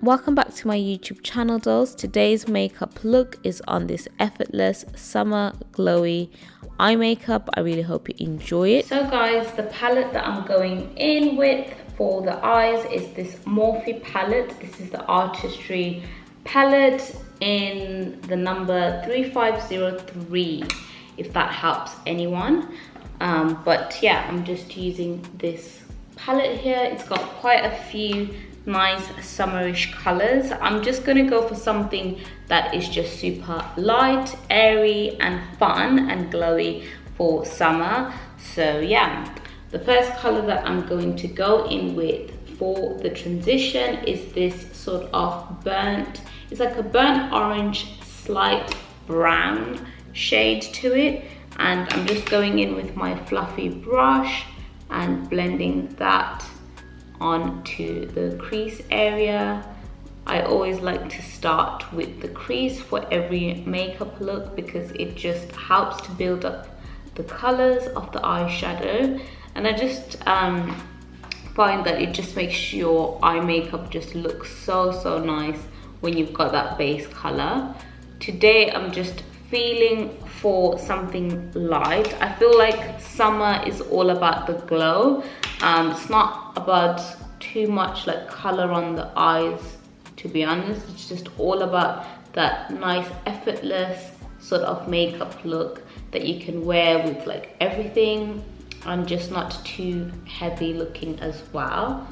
Welcome back to my YouTube channel, dolls. Today's makeup look is on this effortless summer glowy eye makeup. I really hope you enjoy it. So guys, the palette that I'm going in with for the eyes is this Morphe palette. This is the Artistry palette in the number 3503, if that helps anyone. But yeah, I'm just using this palette here. It's got quite a few nice summerish colors. I'm just gonna go for something that is just super light, airy and fun and glowy for summer. So yeah, the first color that I'm going to go in with for the transition is this sort of burnt, it's like a burnt orange, slight brown shade to it. And I'm just going in with my fluffy brush and blending that onto the crease area. I always like to start with the crease for every makeup look because it just helps to build up the colors of the eyeshadow, and I just find that it just makes your eye makeup just look so nice when you've got that base color. Today I'm just feeling for something light. I feel like summer is all about the glow. It's not about too much like color on the eyes, to be honest. It's just all about that nice effortless sort of makeup look that you can wear with like everything and just not too heavy looking as well.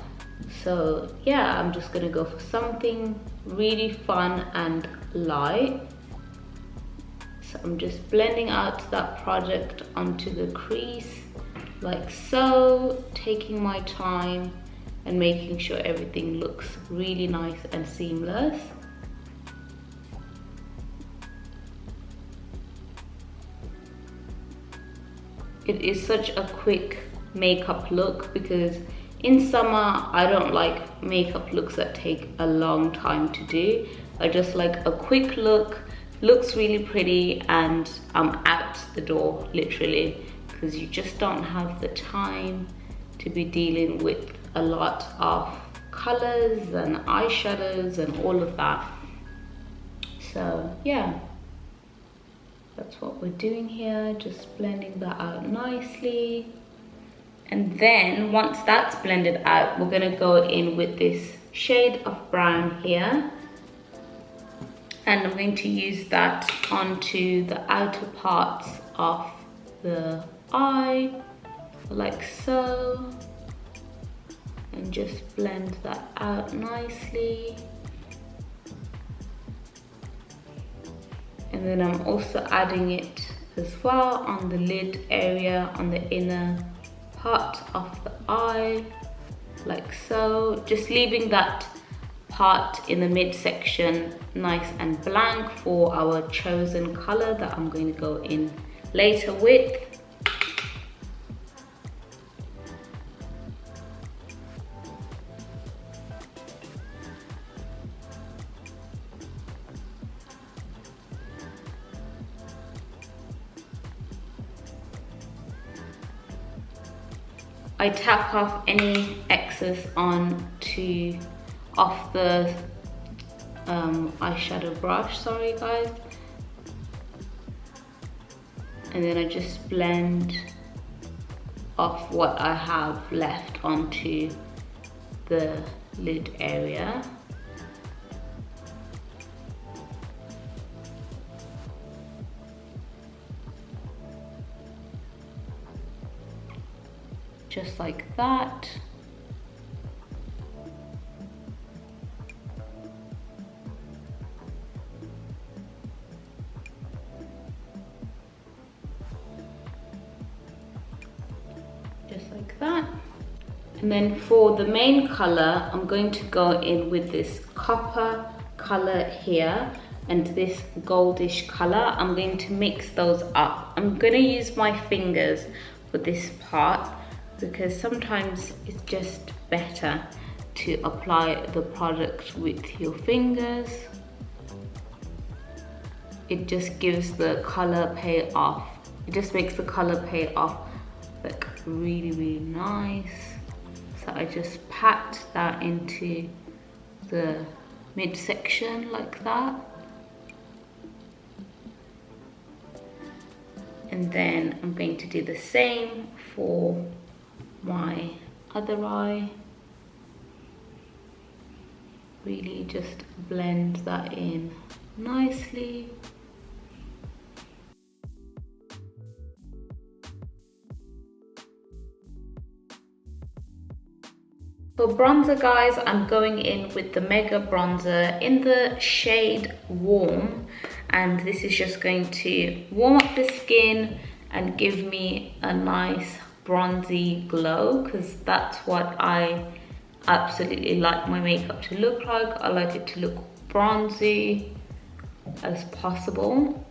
So yeah, I'm just gonna go for something really fun and light. So I'm just blending out that product onto the crease like so, taking my time and making sure everything looks really nice and seamless. It is such a quick makeup look because in summer I don't like makeup looks that take a long time to do. I just like a quick look, looks really pretty, and I'm out the door literally, because you just don't have the time to be dealing with a lot of colors and eyeshadows and all of that. So yeah, that's what we're doing here, just blending that out nicely. And then once that's blended out, we're gonna go in with this shade of brown here, and I'm going to use that onto the outer parts of the eye like so, and just blend that out nicely. And then I'm also adding it as well on the lid area, on the inner part of the eye like so, just leaving that part in the midsection nice and blank for our chosen color that I'm going to go in later with. I tap off any excess off the eyeshadow brush, sorry guys, and then I just blend off what I have left onto the lid area. Just like that. Just like that. And then for the main color, I'm going to go in with this copper color here and this goldish color. I'm going to mix those up. I'm going to use my fingers for this part because sometimes it's just better to apply the product with your fingers. It just gives the color pay off. It just makes the color pay off like really nice. So I just pat that into the midsection like that. And then I'm going to do the same for my other eye. Really just blend that in nicely. For bronzer, guys, I'm going in with the Mega Bronzer in the shade Warm, and this is just going to warm up the skin and give me a nice bronzy glow, because that's what I absolutely like my makeup to look like. I like it to look bronzy as possible.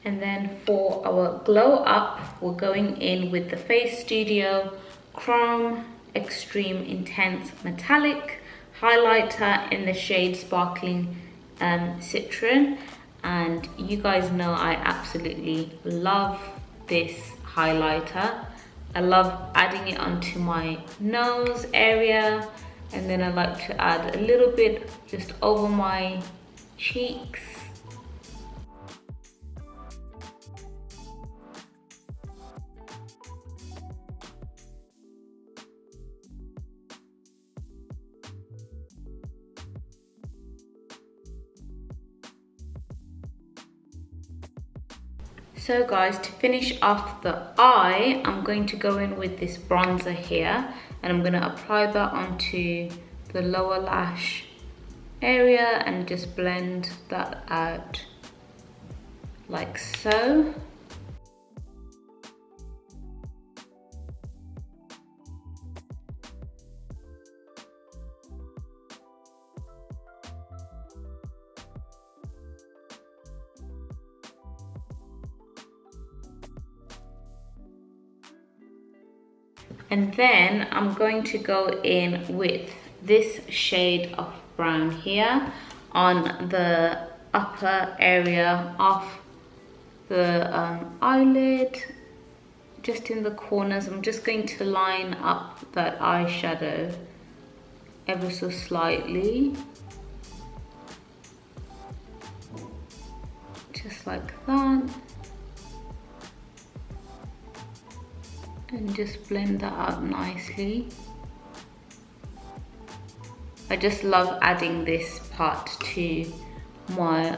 And then for our glow up, we're going in with the Face Studio Chrome Extreme Intense Metallic highlighter in the shade Sparkling Citron. And you guys know I absolutely love this highlighter. I love adding it onto my nose area, and then I like to add a little bit just over my cheeks. So guys, to finish off the eye, I'm going to go in with this bronzer here, and I'm going to apply that onto the lower lash area and just blend that out like so. And then I'm going to go in with this shade of brown here on the upper area of the eyelid, just in the corners. I'm just going to line up that eyeshadow ever so slightly, just like that. And just blend that out nicely. I just love adding this part to my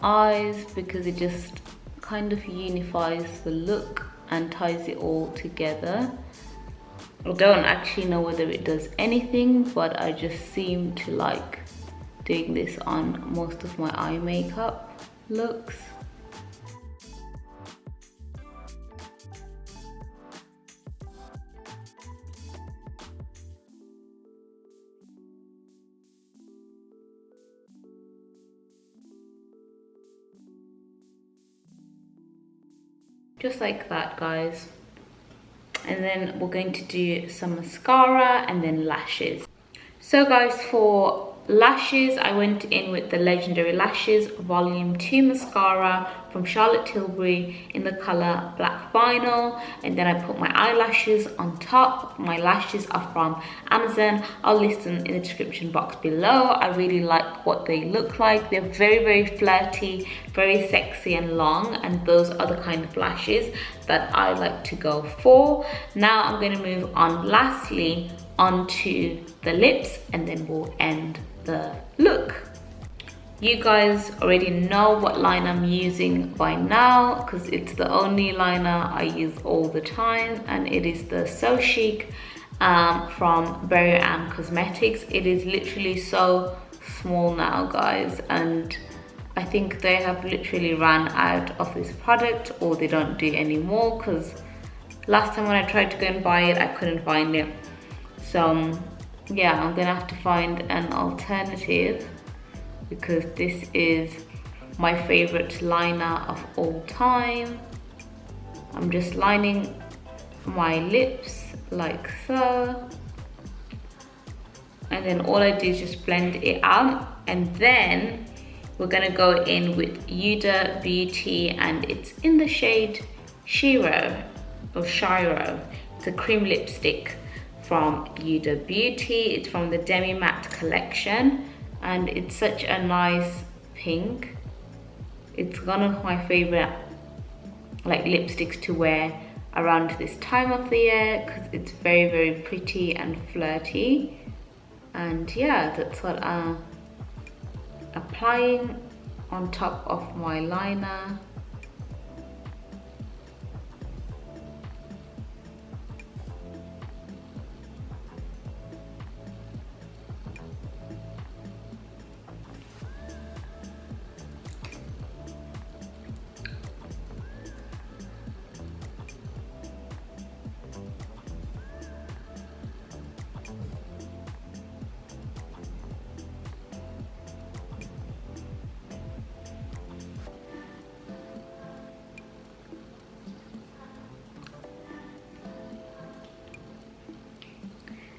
eyes because it just kind of unifies the look and ties it all together. I don't actually know whether it does anything, but I just seem to like doing this on most of my eye makeup looks. Just like that, guys. And then we're going to do some mascara and then lashes. So guys, for lashes, I went in with the Legendary Lashes Volume 2 mascara from Charlotte Tilbury in the color Black Vinyl, and then I put my eyelashes on top. My lashes are from Amazon. I'll list them in the description box below. I really like what they look like. They're very, very flirty, very sexy and long, and those are the kind of lashes that I like to go for. Now I'm going to move on lastly onto the lips, and then we'll end the look. You guys already know what line I'm using by now, because it's the only liner I use all the time, and it is the So Chic from Berry & Cosmetics. It is literally so small now, guys, and I think they have literally ran out of this product, or they don't do anymore, because last time when I tried to go and buy it, I couldn't find it. So yeah, I'm gonna have to find an alternative, because this is my favorite liner of all time. I'm just lining my lips like so, and then all I do is just blend it out. And then we're gonna go in with Hudabeauty, and it's in the shade Shero or Shiro. It's a cream lipstick from Hudabeauty. It's from the Demi Matte collection, and it's such a nice pink. It's one of my favorite like lipsticks to wear around this time of the year because it's very, very pretty and flirty. And yeah, that's what I'm applying on top of my liner.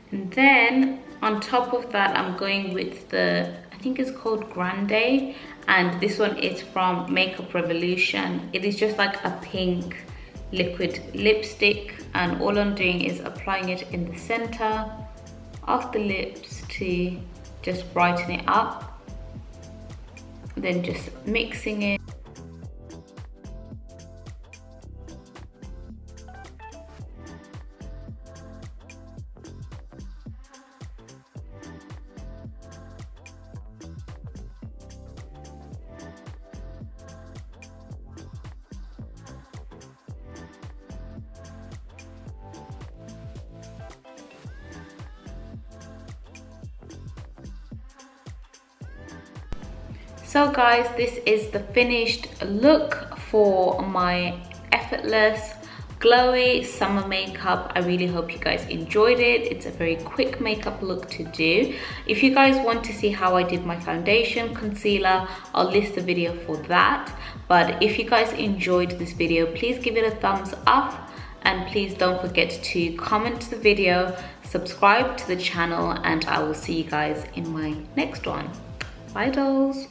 And then on top of that, I'm going with the, I think it's called Grande, and this one is from Makeup Revolution. It is just like a pink liquid lipstick, and all I'm doing is applying it in the center of the lips to just brighten it up, then just mixing it. So guys, this is the finished look for my effortless glowy summer makeup. I really hope you guys enjoyed it. It's a very quick makeup look to do. If you guys want to see how I did my foundation, concealer, I'll list the video for that. But if you guys enjoyed this video, please give it a thumbs up, and please don't forget to comment the video, subscribe to the channel, and I will see you guys in my next one. Bye dolls.